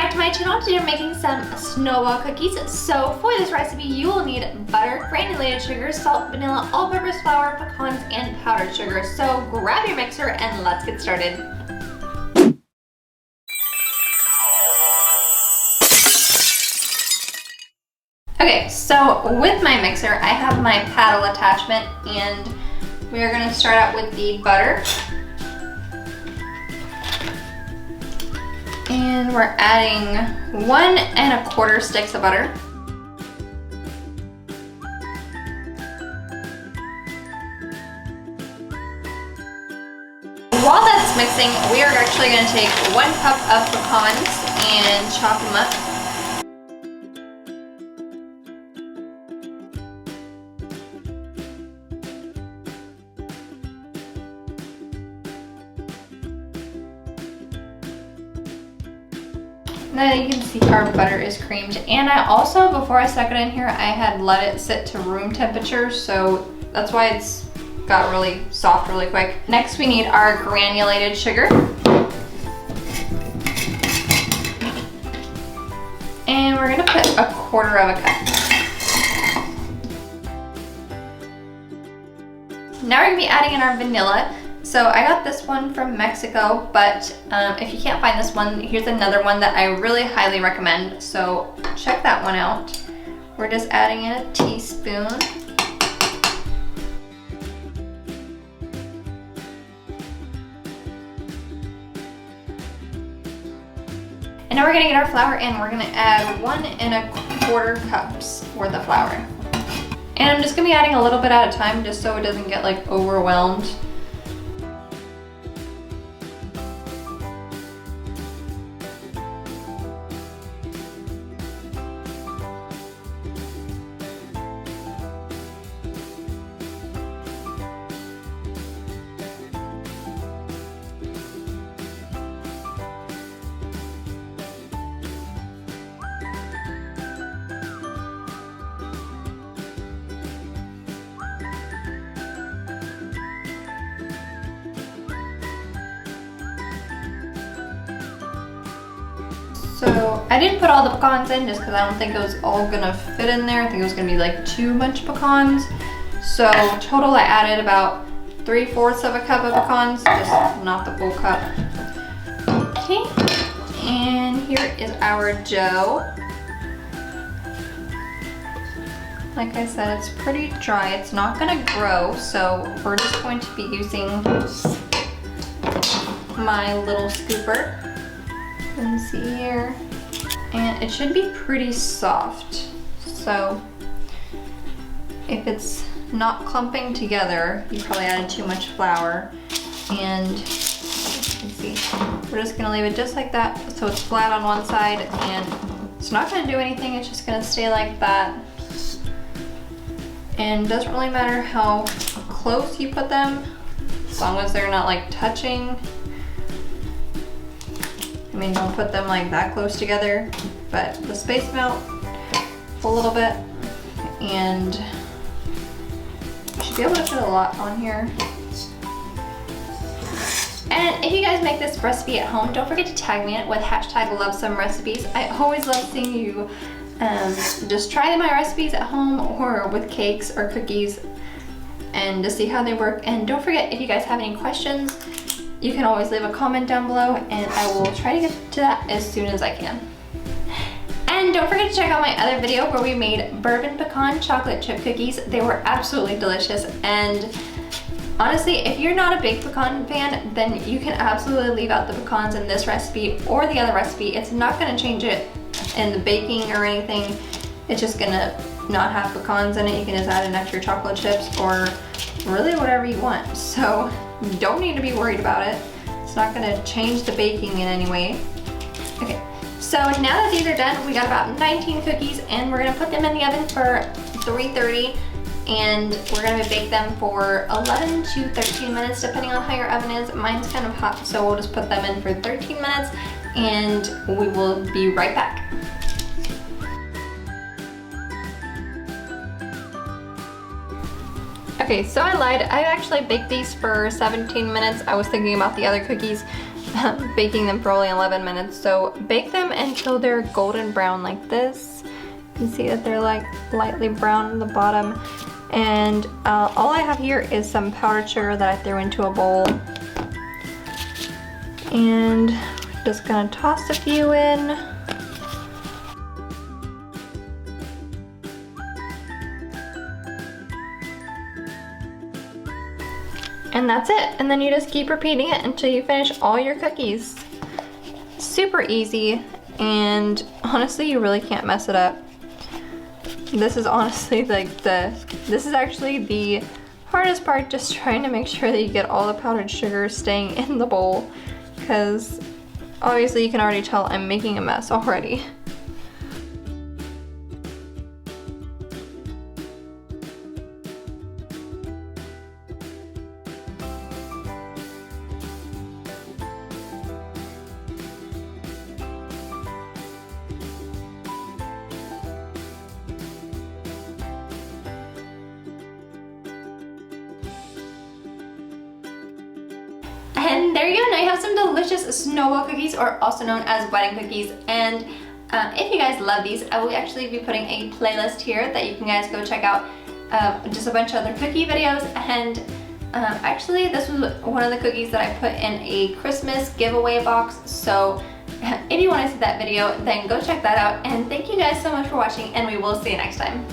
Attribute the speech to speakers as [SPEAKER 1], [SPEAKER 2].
[SPEAKER 1] back to my channel. Today I'm making some snowball cookies. So for this recipe you will need butter, granulated sugar, salt, vanilla, all-purpose flour, pecans, and powdered sugar. So grab your mixer and let's get started. Okay, so with my mixer I have my paddle attachment and we are going to start out with the butter. And we're adding 1 1/4 sticks of butter. While that's mixing, we are actually going to take 1 cup of pecans and chop them up. Now you can see our butter is creamed, and I also, before I stuck it in here, I had let it sit to room temperature, so that's why it's got really soft really quick. Next we need our granulated sugar. And we're gonna put 1/4 cup. Now we're gonna be adding in our vanilla. So I got this one from Mexico, but if you can't find this one, here's another one that I really highly recommend. So check that one out. We're just adding in a teaspoon. And now we're gonna get our flour and we're gonna add 1 1/4 cups worth of flour. And I'm just gonna be adding a little bit at a time just so it doesn't get like overwhelmed. So I didn't put all the pecans in just because I don't think it was all gonna fit in there. I think it was gonna be like too much pecans. So total I added about 3/4 of a cup of pecans, just not the full cup. Okay, and here is our dough. Like I said, it's pretty dry. It's not gonna grow, so we're just going to be using my little scooper. And see here, and it should be pretty soft. So if it's not clumping together, you probably added too much flour. And let's see, we're just gonna leave it just like that, so it's flat on one side, and it's not gonna do anything. It's just gonna stay like that. And it doesn't really matter how close you put them, as long as they're not like touching. I mean, don't put them like that close together, but the space them out a little bit, and you should be able to fit a lot on here. And if you guys make this recipe at home, don't forget to tag me in it with #LoveSomeRecipes. I always love seeing you just try my recipes at home or with cakes or cookies and to see how they work. And don't forget, if you guys have any questions, you can always leave a comment down below and I will try to get to that as soon as I can. And don't forget to check out my other video where we made bourbon pecan chocolate chip cookies. They were absolutely delicious, and honestly, if you're not a big pecan fan, then you can absolutely leave out the pecans in this recipe or the other recipe. It's not gonna change it in the baking or anything. It's just gonna not have pecans in it. You can just add in extra chocolate chips or really whatever you want. So you don't need to be worried about it. It's not gonna change the baking in any way. Okay, so now that these are done, we got about 19 cookies and we're gonna put them in the oven for 330, and we're gonna bake them for 11 to 13 minutes depending on how your oven is. Mine's kind of hot, so we'll just put them in for 13 minutes and we will be right back. Okay, so I lied. I actually baked these for 17 minutes. I was thinking about the other cookies. baking them for only 11 minutes. So bake them until they're golden brown like this. You can see that they're like lightly brown on the bottom. And all I have here is some powdered sugar that I threw into a bowl. And just gonna toss a few in. And that's it. And then you just keep repeating it until you finish all your cookies. Super easy, and honestly, you really can't mess it up. This is honestly like this is actually the hardest part, just trying to make sure that you get all the powdered sugar staying in the bowl, because obviously you can already tell I'm making a mess already. And there you go, now you have some delicious snowball cookies, or also known as wedding cookies. And if you guys love these, I will actually be putting a playlist here that you can guys go check out, just a bunch of other cookie videos. And actually this was one of the cookies that I put in a Christmas giveaway box, so if you want to see that video, then go check that out. And thank you guys so much for watching, and we will see you next time.